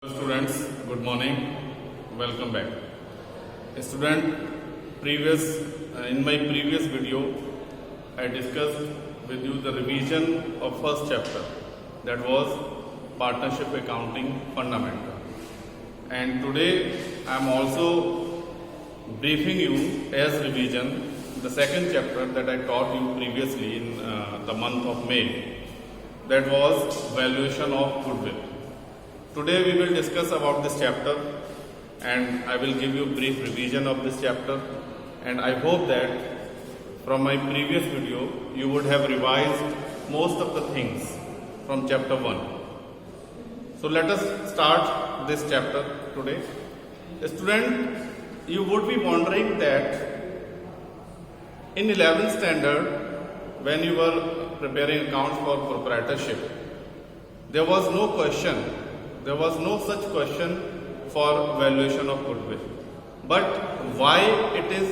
Students, good morning. Welcome back. Student, in my previous video, I discussed with you the revision of first chapter, that was Partnership Accounting Fundamental. And today I am also briefing you as revision the second chapter that I taught you previously in the month of May, that was Valuation of Goodwill. Today we will discuss about this chapter and I will give you a brief revision of this chapter, and I hope that from my previous video you would have revised most of the things from chapter 1. So let us start this chapter today. Student, you would be wondering that in 11th standard, when you were preparing accounts for proprietorship, there was no such question for valuation of goodwill. But why it is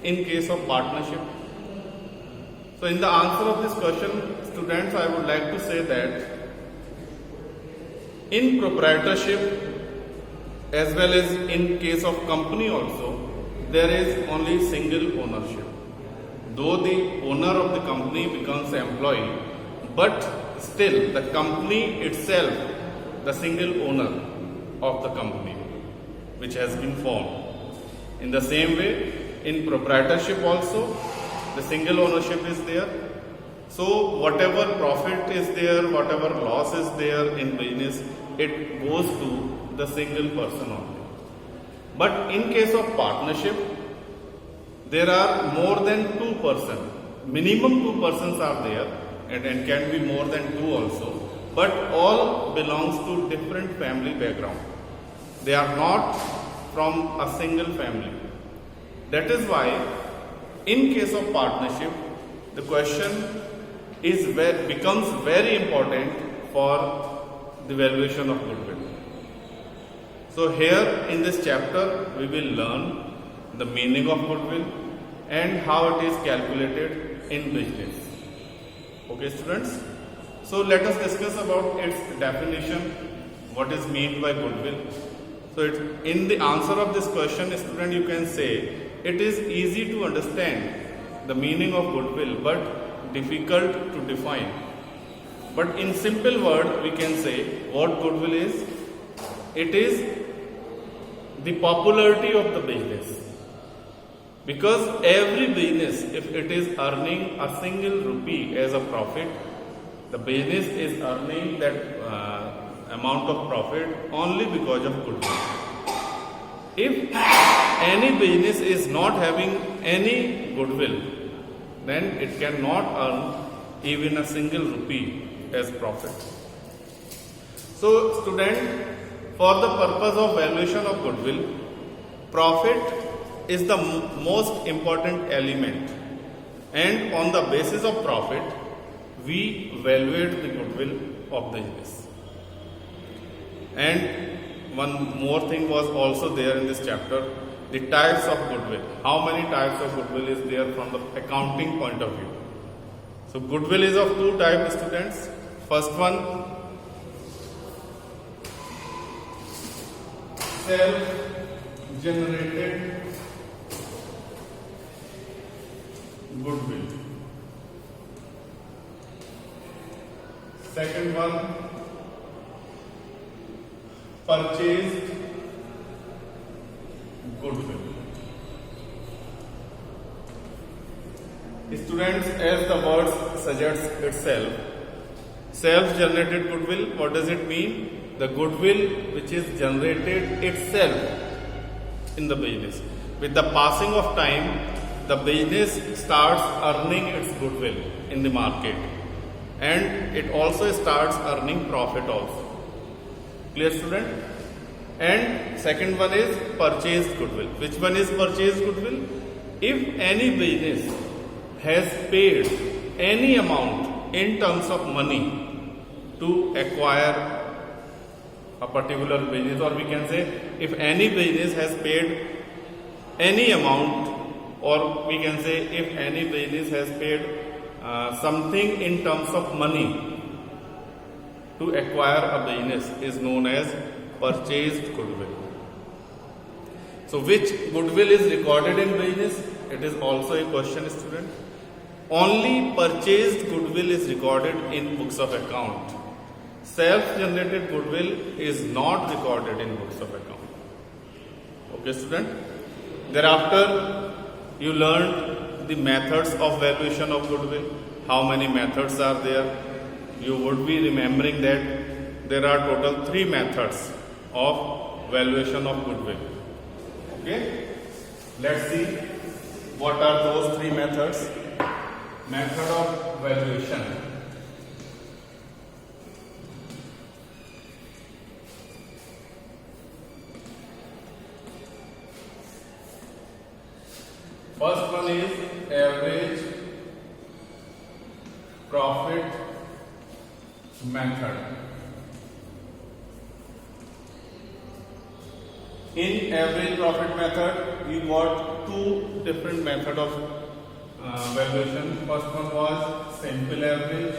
in case of partnership? So in the answer of this question, students, I would like to say that in proprietorship as well as in case of company also, there is only single ownership. Though the owner of the company becomes an employee, but still the company itself, the single owner of the company which has been formed. In the same way, in proprietorship also, the single ownership is there. So whatever profit is there, whatever loss is there in business, it goes to the single person only. But in case of partnership, there are more than 2 persons. Minimum 2 persons are there, and can be more than 2 also. But all belongs to different family background. They are not from a single family. That is why in case of partnership, the question becomes very important for the valuation of goodwill. So here in this chapter, we will learn the meaning of goodwill and how it is calculated in business. Okay, students? So let us discuss about its definition, what is meant by goodwill. So in the answer of this question, student, you can say it is easy to understand the meaning of goodwill but difficult to define. But in simple word, we can say what goodwill is. It is the popularity of the business. Because every business, if it is earning a single rupee as a profit, the business is earning that amount of profit only because of goodwill. If any business is not having any goodwill, then it cannot earn even a single rupee as profit. So student, for the purpose of valuation of goodwill, profit is the most important element, and on the basis of profit, we evaluate the goodwill of the business. And one more thing was also there in this chapter, the types of goodwill. How many types of goodwill is there from the accounting point of view? So goodwill is of 2 types, students. First one, self-generated goodwill. Second one, purchased goodwill. Students, as the word suggests itself, self-generated goodwill, what does it mean? The goodwill which is generated itself in the business. With the passing of time, the business starts earning its goodwill in the market, and it also starts earning profit also. Clear, student? And second one is purchased goodwill. Which one is purchased goodwill? If any business has paid any amount in terms of money to acquire a particular business, or we can say if any business has paid any amount, or we can say if any business has paid something in terms of money to acquire a business, is known as purchased goodwill. So which goodwill is recorded in business? It is also a question, student. Only purchased goodwill is recorded in books of account. Self-generated goodwill is not recorded in books of account. Okay, student. Thereafter, you learned the methods of valuation of goodwill. How many methods are there? You would be remembering that there are total 3 methods of valuation of goodwill. Okay, let's see what are those 3 methods. Method of valuation. First one is average profit method. In average profit method, we got 2 different methods of valuation. First one was simple average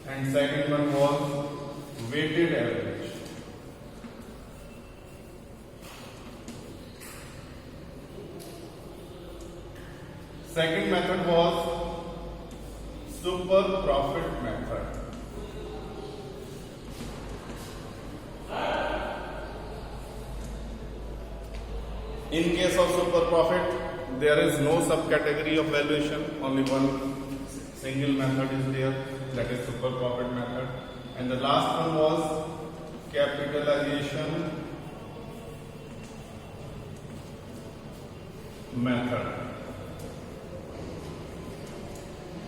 and second one was weighted average. Second method was super profit method. In case of super profit, there is no subcategory of valuation, only one single method is there, that is super profit method. And the last one was capitalization method.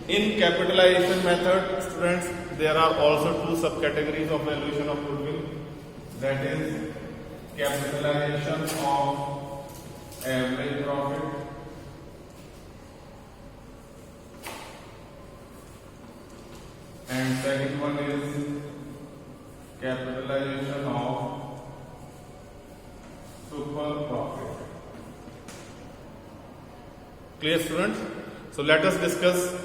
In capitalization method, students, there are also 2 subcategories of valuation of goodwill, that is capitalization of average profit and second one is capitalization of super profit. Clear, students? So let us discuss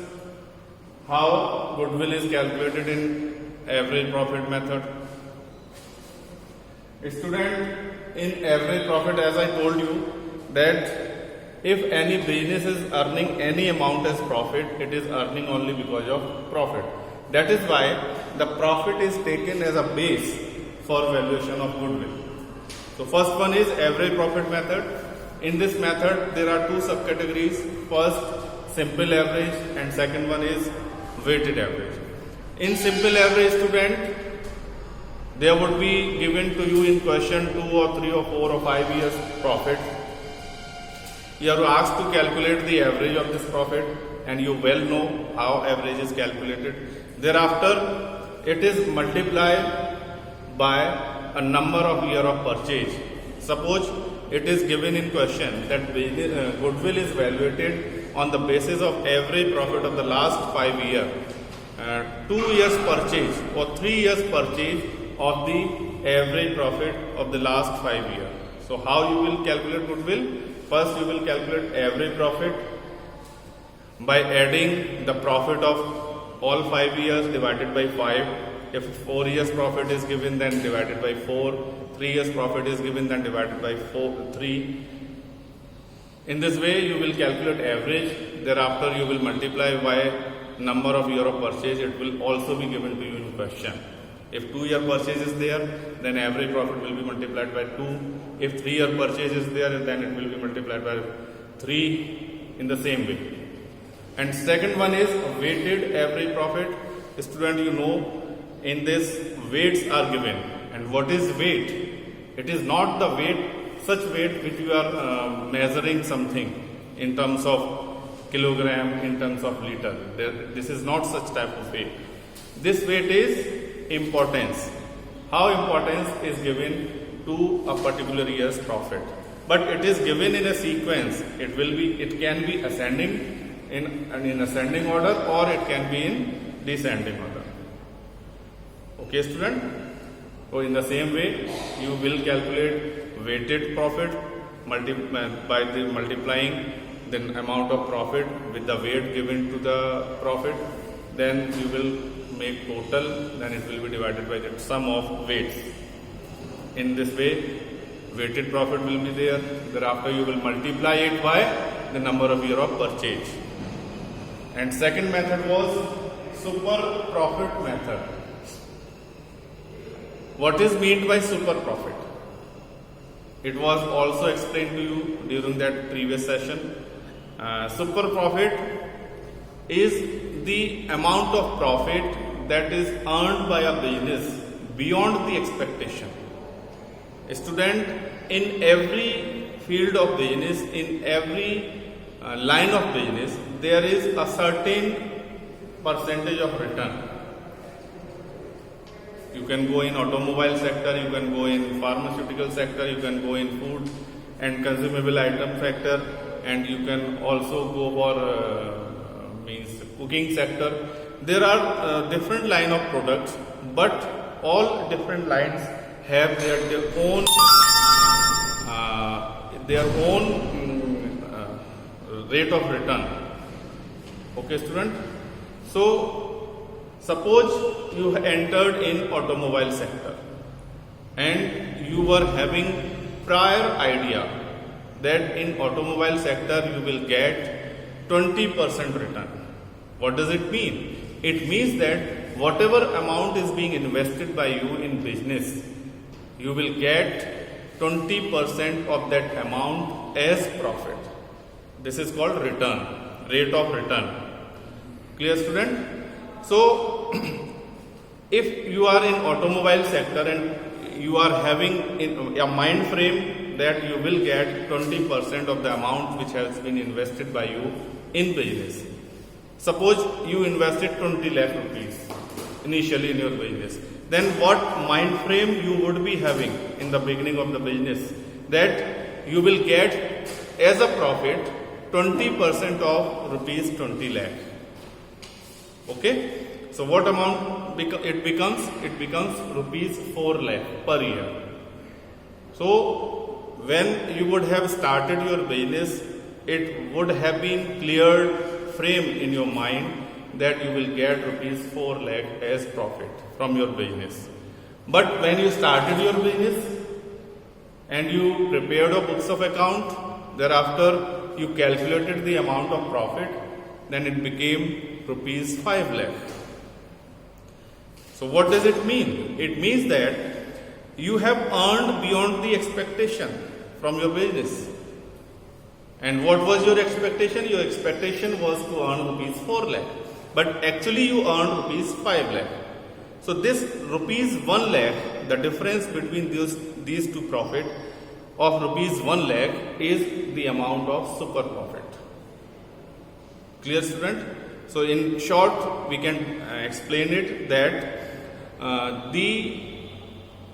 how goodwill is calculated in average profit method. Student, in average profit, as I told you, that if any business is earning any amount as profit, it is earning only because of profit. That is why the profit is taken as a base for valuation of goodwill. So first one is average profit method. In this method, there are 2 subcategories. First, simple average and second one is weighted average. In simple average, student, there would be given to you in question 2 or 3 or 4 or 5 years profit. You are asked to calculate the average of this profit, and you well know how average is calculated. Thereafter, it is multiplied by a number of year of purchase. Suppose it is given in question that goodwill is valuated on the basis of average profit of the last 5 years, 2 years purchase or 3 years purchase of the average profit of the last 5 years. So how you will calculate goodwill? First, you will calculate average profit by adding the profit of all 5 years divided by 5. If 4 years profit is given, then divided by 4. 3 years profit is given, then divided by 3. In this way, you will calculate average. Thereafter, you will multiply by number of year of purchase. It will also be given to you in question. If 2 year purchase is there, then average profit will be multiplied by 2. If 3 year purchase is there, then it will be multiplied by 3 in the same way. And second one is weighted average profit. Student, you know, in this weights are given. And what is weight? It is not the weight, such weight which you are measuring something in terms of kilogram, in terms of liter. This is not such type of weight. This weight is importance. How importance is given to a particular year's profit. But it is given in a sequence. It can be ascending in ascending order, or it can be in descending order. Okay, student? So in the same way, you will calculate weighted profit by multiplying the amount of profit with the weight given to the profit. Then you will make total, then it will be divided by the sum of weights. In this way, weighted profit will be there. Thereafter, you will multiply it by the number of year of purchase. And second method was super profit method. What is meant by super profit? It was also explained to you during that previous session. Super profit is the amount of profit that is earned by a business beyond the expectation. Student, in every field of business, in every line of business, there is a certain percentage of return. You can go in automobile sector, you can go in pharmaceutical sector, you can go in food and consumable item sector, and you can also go for cooking sector. There are different line of products, but all different lines have their own rate of return. Okay, student. So suppose you entered in automobile sector and you were having prior idea that in automobile sector you will get 20% return. What does it mean? It means that whatever amount is being invested by you in business, you will get 20% of that amount as profit. This is called return, rate of return. Clear, student? So, if you are in automobile sector and you are having a mind frame that you will get 20% of the amount which has been invested by you in business. Suppose you invested 20 lakh rupees initially in your business. Then what mind frame you would be having in the beginning of the business? That you will get as a profit 20% of rupees 20 lakh. Okay? So what amount it becomes? It becomes rupees 4 lakh per year. So when you would have started your business, it would have been cleared frame in your mind that you will get rupees 4 lakh as profit from your business. But when you started your business and you prepared a books of account, thereafter you calculated the amount of profit, then it became rupees 5 lakh. So what does it mean? It means that you have earned beyond the expectation from your business. And what was your expectation? Your expectation was to earn rupees 4 lakh. But actually you earned rupees 5 lakh. So this rupees 1 lakh, the difference between these two profit of rupees 1 lakh is the amount of super profit. Clear, student? So in short, we can explain it that the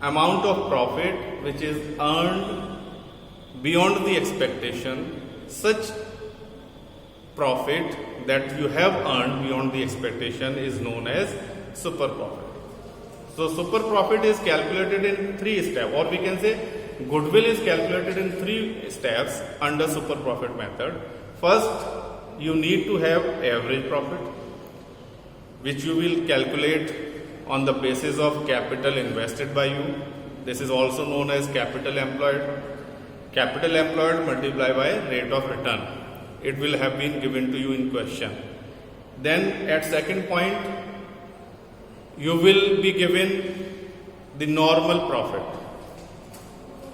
amount of profit which is earned beyond the expectation, such profit that you have earned beyond the expectation is known as super profit. So super profit is calculated in 3 steps, or we can say goodwill is calculated in 3 steps under super profit method. First, you need to have average profit, which you will calculate on the basis of capital invested by you. This is also known as capital employed. Capital employed multiplied by rate of return. It will have been given to you in question. Then at second point, you will be given the normal profit.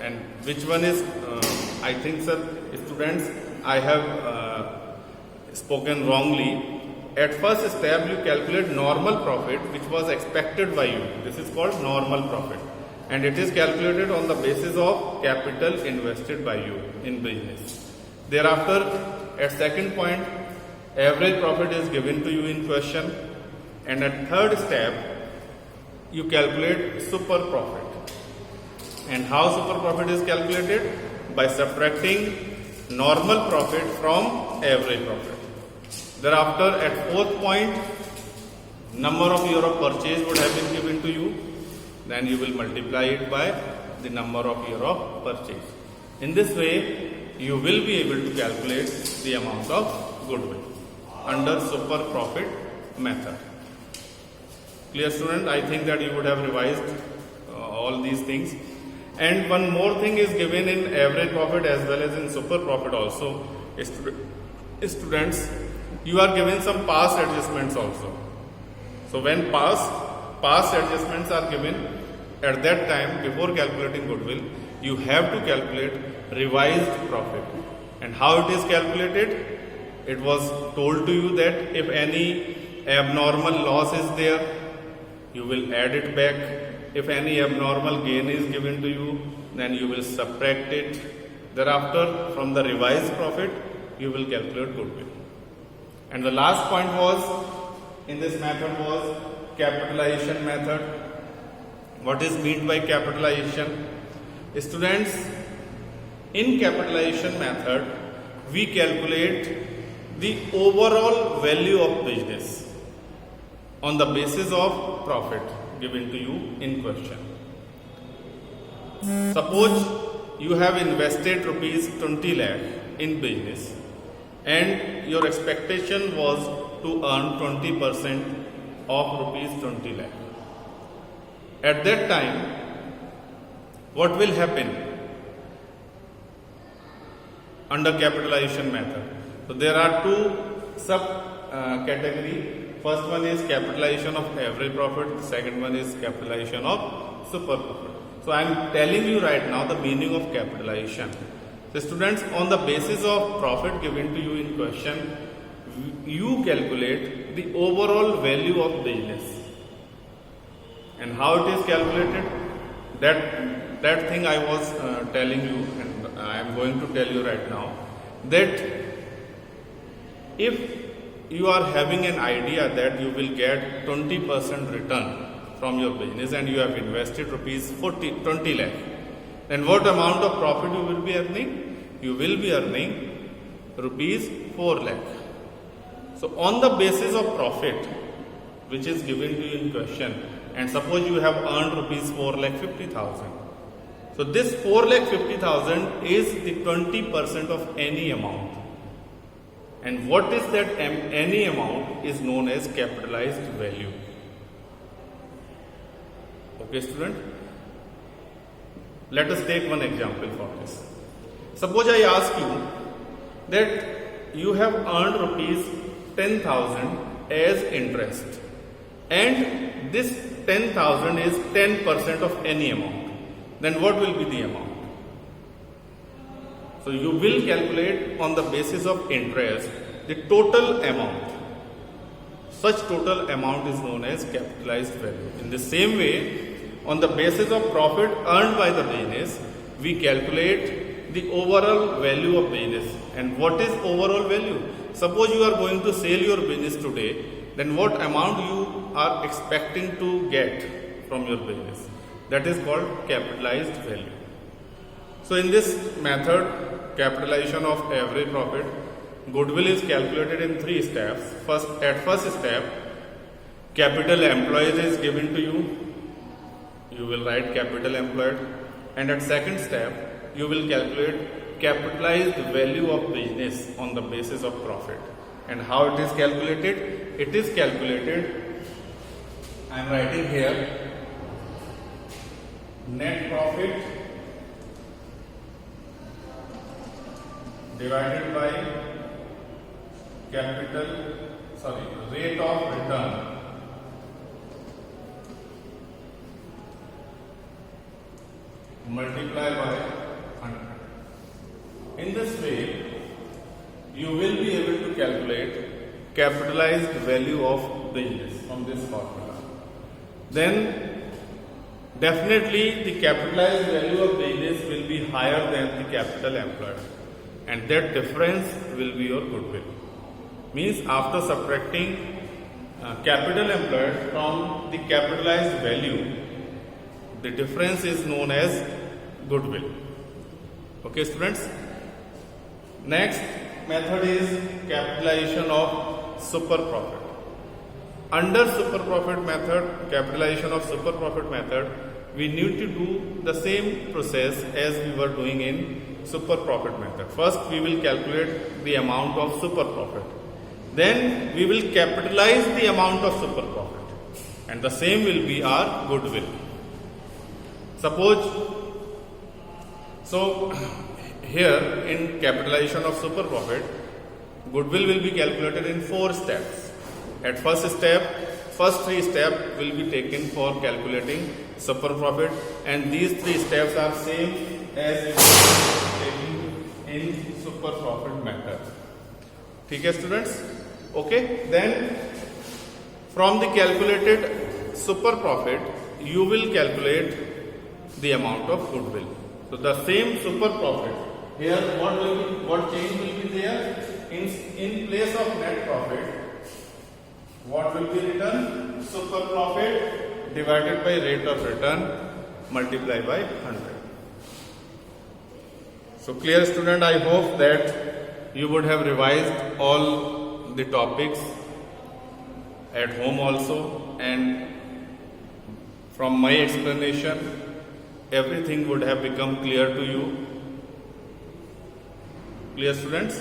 And which one is, I think, sir, students, I have spoken wrongly. At first step, you calculate normal profit which was expected by you. This is called normal profit. And it is calculated on the basis of capital invested by you in business. Thereafter, at second point, average profit is given to you in question. And at third step, you calculate super profit. And how super profit is calculated? By subtracting normal profit from average profit. Thereafter, at fourth point, number of year of purchase would have been given to you. Then you will multiply it by the number of year of purchase. In this way, you will be able to calculate the amount of goodwill under super profit method. Clear, student? I think that you would have revised all these things. And one more thing is given in average profit as well as in super profit also. Students, you are given some past adjustments also. So when past adjustments are given, at that time before calculating goodwill, you have to calculate revised profit. And how it is calculated? It was told to you that if any abnormal loss is there, you will add it back. If any abnormal gain is given to you, then you will subtract it. Thereafter, from the revised profit, you will calculate goodwill. And the last point was, in this method was capitalization method. What is meant by capitalization? Students, in capitalization method, we calculate the overall value of business on the basis of profit given to you in question. Suppose you have invested rupees 20 lakh in business and your expectation was to earn 20% of rupees 20 lakh. At that time, what will happen under capitalization method? So there are two sub category. First one is capitalization of average profit. The second one is capitalization of super profit. So I am telling you right now the meaning of capitalization. So students, on the basis of profit given to you in question, you calculate the overall value of business. And how it is calculated? That thing I was telling you, and I am going to tell you right now, that if you are having an idea that you will get 20% return from your business and you have invested rupees 20 lakh, then what amount of profit you will be earning? You will be earning rupees 4 lakh. So on the basis of profit which is given to you in question, and suppose you have earned rupees 4,50,000. So this 4,50,000 is the 20% of any amount. And what is that any amount is known as capitalized value. Okay, student? Let us take one example for this. Suppose I ask you that you have earned rupees 10,000 as interest, and this 10,000 is 10% of any amount. Then what will be the amount? So you will calculate on the basis of interest the total amount. Such total amount is known as capitalized value. In the same way, on the basis of profit earned by the business, we calculate the overall value of business. And what is overall value? Suppose you are going to sell your business today, then what amount you are expecting to get from your business? That is called capitalized value. So in this method, capitalization of average profit, goodwill is calculated in 3 steps. At first step, capital employed is given to you. You will write capital employed. And at second step, you will calculate capitalized value of business on the basis of profit. And how it is calculated? It is calculated, I am writing here, net profit divided by rate of return multiply by 100. In this way, you will be able to calculate capitalized value of business from this formula. Then definitely the capitalized value of business will be higher than the capital employed, and that difference will be your goodwill. Means after subtracting capital employed from the capitalized value, the difference is known as goodwill. Okay, students? Next method is capitalization of super profit. Under super profit method, capitalization of super profit method, we need to do the same process as we were doing in super profit method. First, we will calculate the amount of super profit. Then we will capitalize the amount of super profit. and the same will be our goodwill. Suppose, so here in capitalization of super profit, goodwill will be calculated in 4 steps. At first step, first 3 steps will be taken for calculating super profit, and these 3 steps are same as taking in super profit method. Okay, students? Okay, then from the calculated super profit, you will calculate the amount of goodwill. So the same super profit, here what change will be there? In place of net profit, what will be written? Super profit divided by rate of return multiplied by 100. So clear, student, I hope that you would have revised all the topics at home also, and from my explanation everything would have become clear to you. Clear, students?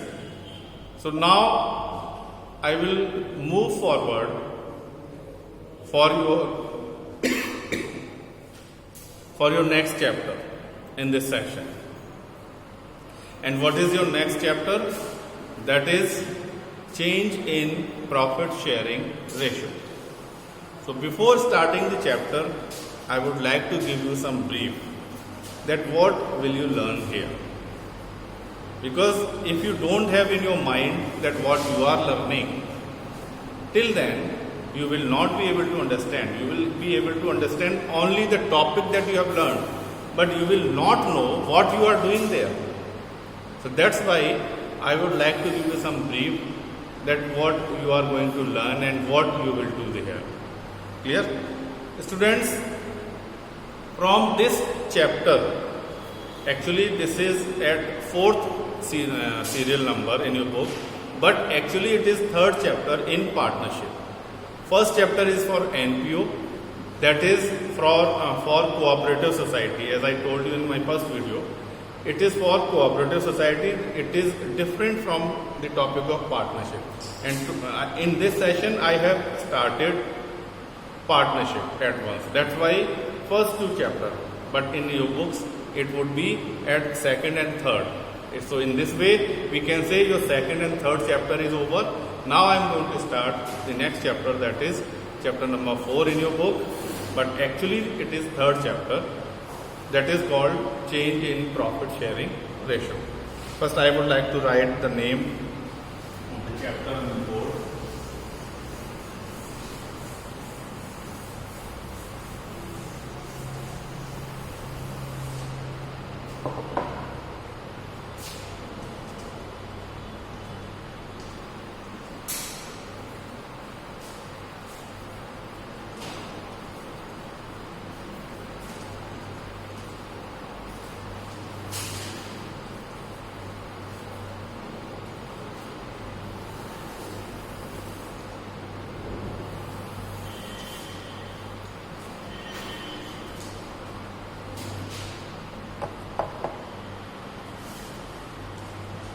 So now I will move forward for your next chapter in this session. And what is your next chapter? That is change in profit sharing ratio. So before starting the chapter, I would like to give you some brief that what will you learn here. Because if you don't have in your mind that what you are learning, till then you will not be able to understand. You will be able to understand only the topic that you have learned, but you will not know what you are doing there. So that's why I would like to give you some brief that what you are going to learn and what you will do there. Clear? Students, from this chapter, actually this is at 4th serial number in your book, but actually it is 3rd chapter in partnership. First chapter is for NPO, that is for cooperative society. As I told you in my first video, it is for cooperative society. It is different from the topic of partnership. And in this session I have started partnership at once. That's why first 2 chapters, but in your books it would be at 2nd and 3rd. So in this way we can say your 2nd and 3rd chapter is over. Now I am going to start the next chapter, that is chapter number 4 in your book, but actually it is 3rd chapter, that is called change in profit sharing ratio. First I would like to write the name of the chapter on the board.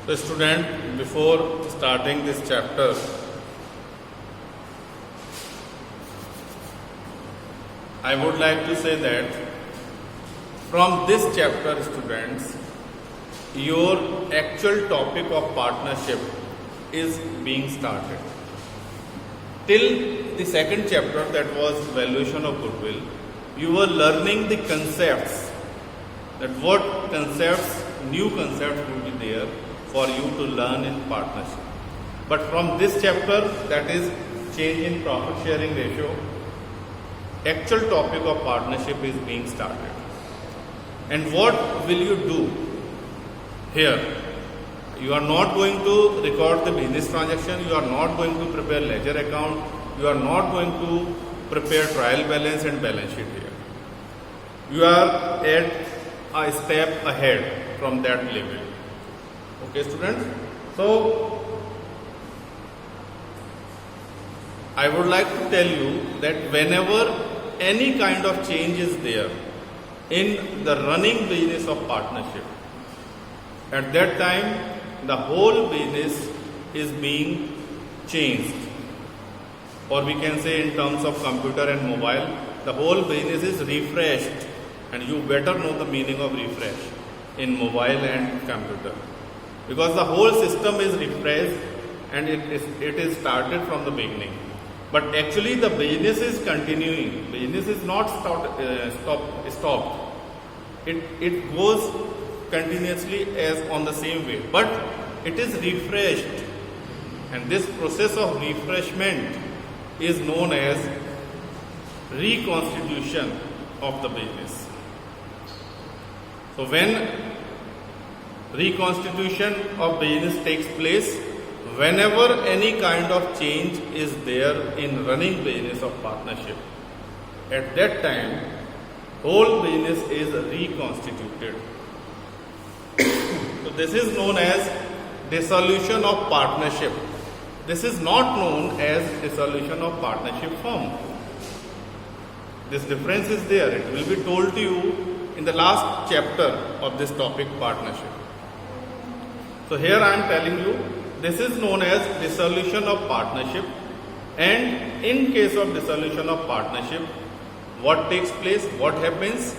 So student, before starting this chapter, I would like to say that from this chapter, students, your actual topic of partnership is being started. Till the 2nd chapter, that was valuation of goodwill, you were learning the concepts, that what concepts, new concepts would be there for you to learn in partnership. But from this chapter, that is change in profit sharing ratio, actual topic of partnership is being started. And what will you do here? You are not going to record the business transaction, you are not going to prepare ledger account, you are not going to prepare trial balance and balance sheet here. You are at a step ahead from that level. Okay, students? So, I would like to tell you that whenever any kind of change is there in the running business of partnership, at that time the whole business is being changed. or we can say in terms of computer and mobile, the whole business is refreshed, and you better know the meaning of refresh in mobile and computer, because the whole system is refreshed and it is started from the beginning. But actually the business is continuing. Business is not stopped. It goes continuously as on the same way, but it is refreshed, and this process of refreshment is known as reconstitution of the business. So when reconstitution of business takes place, whenever any kind of change is there in running business of partnership, at that time whole business is reconstituted. So this is known as dissolution of partnership. This is not known as dissolution of partnership firm. This difference is there. It will be told to you in the last chapter of this topic, partnership. So here I am telling you, this is known as dissolution of partnership, and in case of dissolution of partnership, what takes place, what happens?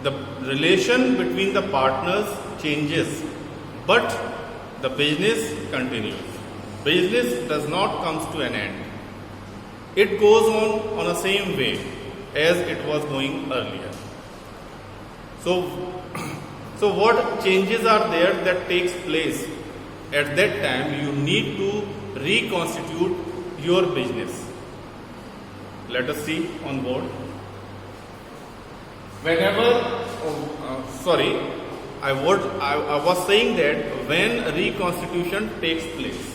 The relation between the partners changes, but the business continues. Business does not come to an end. It goes on the same way as it was going earlier. So what changes are there that takes place? At that time, you need to reconstitute your business. Let us see on board. I was saying that when reconstitution takes place,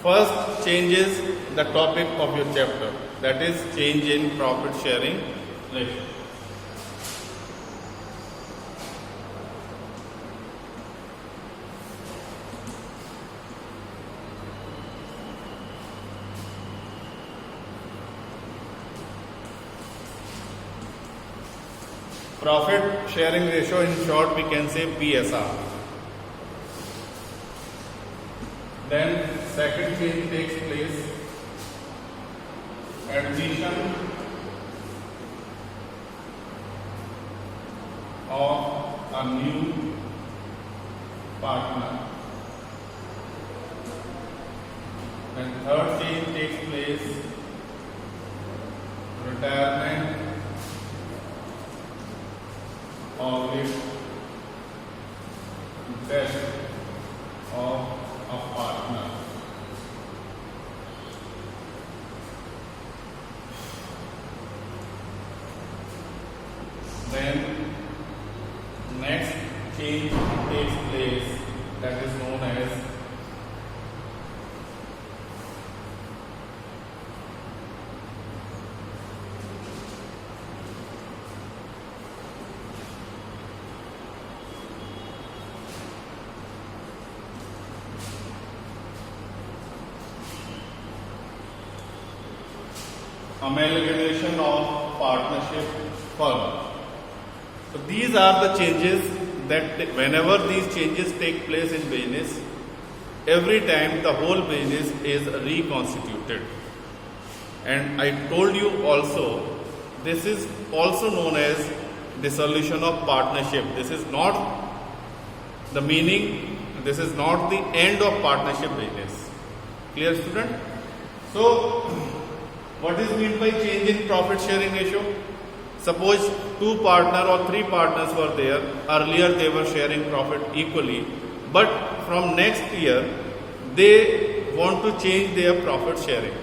First changes the topic of your chapter, that is change in profit sharing ratio. Profit sharing ratio, in short we can say PSR. Then second change takes place, addition of a new partner. Then third change takes place, retirement of death of a partner. Then next change takes place, that is known as amalgamation of partnership firm. So these are the changes that whenever these changes take place in business, every time the whole business is reconstituted. And I told you also, this is also known as dissolution of partnership. This is not the meaning, this is not the end of partnership business. Clear, student? So what is meant by change in profit sharing ratio? Suppose 2 partners or 3 partners were there. Earlier they were sharing profit equally, but from next year they want to change their profit sharing.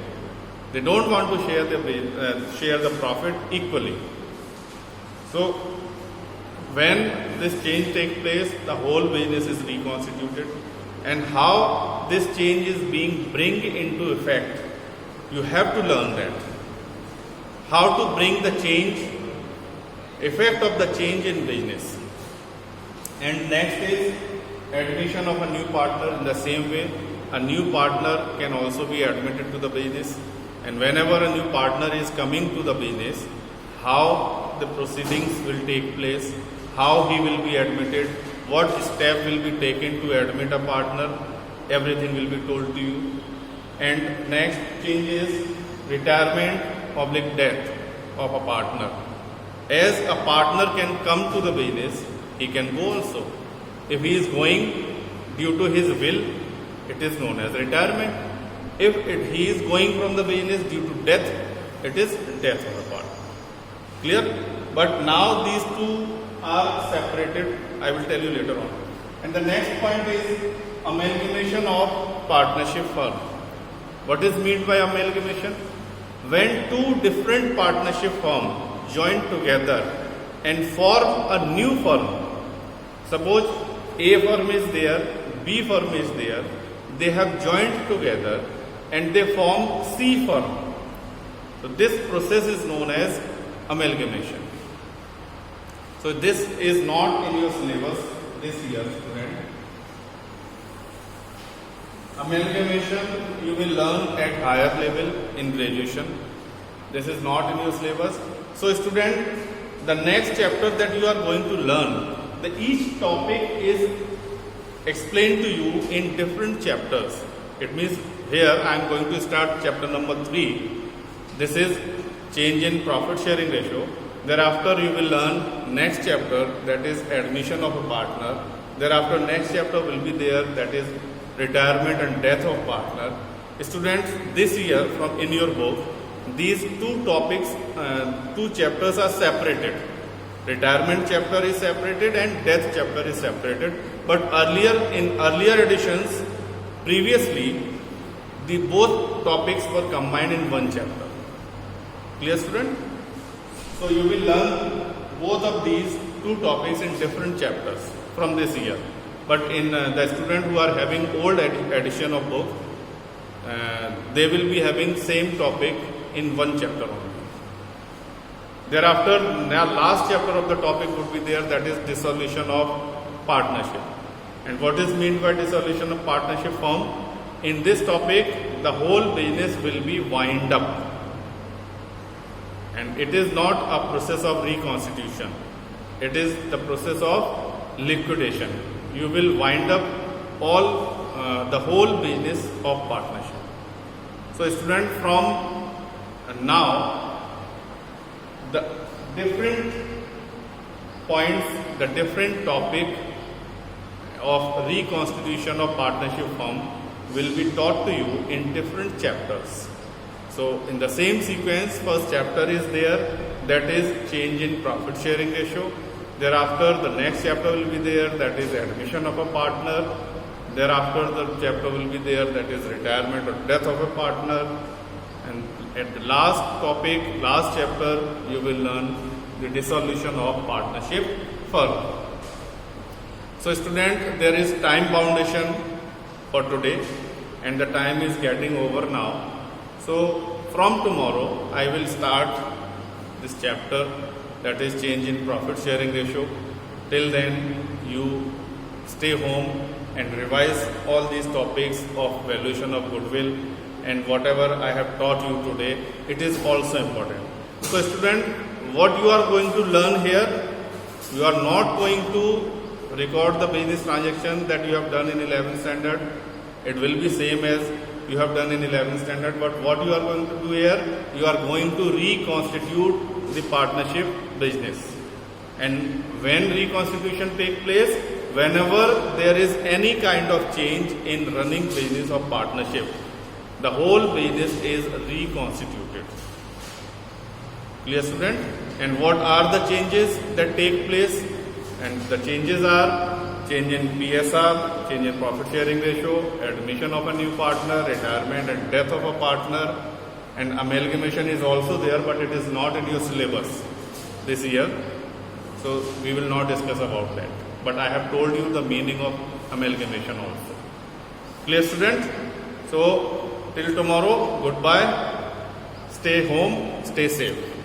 They don't want to share the profit equally. So when this change takes place, the whole business is reconstituted, and how this change is being bring into effect, you have to learn that. How to bring the change, effect of the change in business. And next is admission of a new partner. In the same way, a new partner can also be admitted to the business, and whenever a new partner is coming to the business, how the proceedings will take place, how he will be admitted, what step will be taken to admit a partner, everything will be told to you. And next change is retirement, public death of a partner. As a partner can come to the business, he can go also. If he is going due to his will, it is known as retirement. If he is going from the business due to death, it is death of a partner. Clear? But now these two are separated. I will tell you later on. And the next point is amalgamation of partnership firm. What is meant by amalgamation? When two different partnership firms join together and form a new firm. Suppose A firm is there, B firm is there, they have joined together and they form C firm. So this process is known as amalgamation. So this is not in your syllabus this year, student. Amalgamation you will learn at higher level in graduation. This is not in your syllabus. So student, the next chapter that you are going to learn, each topic is explained to you in different chapters. It means here I am going to start chapter number 3. This is change in profit sharing ratio. Thereafter you will learn next chapter, that is admission of a partner. Thereafter next chapter will be there, that is retirement and death of partner. Students, this year from in your book, these two topics, two chapters are separated. Retirement chapter is separated and death chapter is separated. But in earlier editions, previously, the both topics were combined in one chapter. Clear, student? So you will learn both of these two topics in different chapters from this year. But in the student who are having old edition of book, they will be having same topic in one chapter only. Thereafter, now last chapter of the topic would be there, that is dissolution of partnership. And what is meant by dissolution of partnership firm? In this topic, the whole business will be wind up. And it is not a process of reconstitution. It is the process of liquidation. You will wind up the whole business of partnership. So student, from now, the different points, the different topic of reconstitution of partnership firm will be taught to you in different chapters. So in the same sequence, first chapter is there, that is change in profit sharing ratio. Thereafter the next chapter will be there, that is admission of a partner. Thereafter the chapter will be there, that is retirement or death of a partner. And at the last topic, last chapter, you will learn the dissolution of partnership firm. So student, there is time foundation for today and the time is getting over now. So from tomorrow, I will start this chapter, that is change in profit sharing ratio. Till then, you stay home and revise all these topics of valuation of goodwill, and whatever I have taught you today, it is also important. So student, what you are going to learn here, you are not going to record the business transaction that you have done in 11th standard. It will be same as you have done in 11th standard, but what you are going to do here, you are going to reconstitute the partnership business. And when reconstitution takes place, whenever there is any kind of change in running business of partnership, the whole business is reconstituted. Clear, student? And what are the changes that take place? And the changes are change in PSR, change in profit sharing ratio, admission of a new partner, retirement and death of a partner, and amalgamation is also there, but it is not in your syllabus this year. So we will not discuss about that. But I have told you the meaning of amalgamation also. Clear, students? So till tomorrow, goodbye. Stay home, stay safe.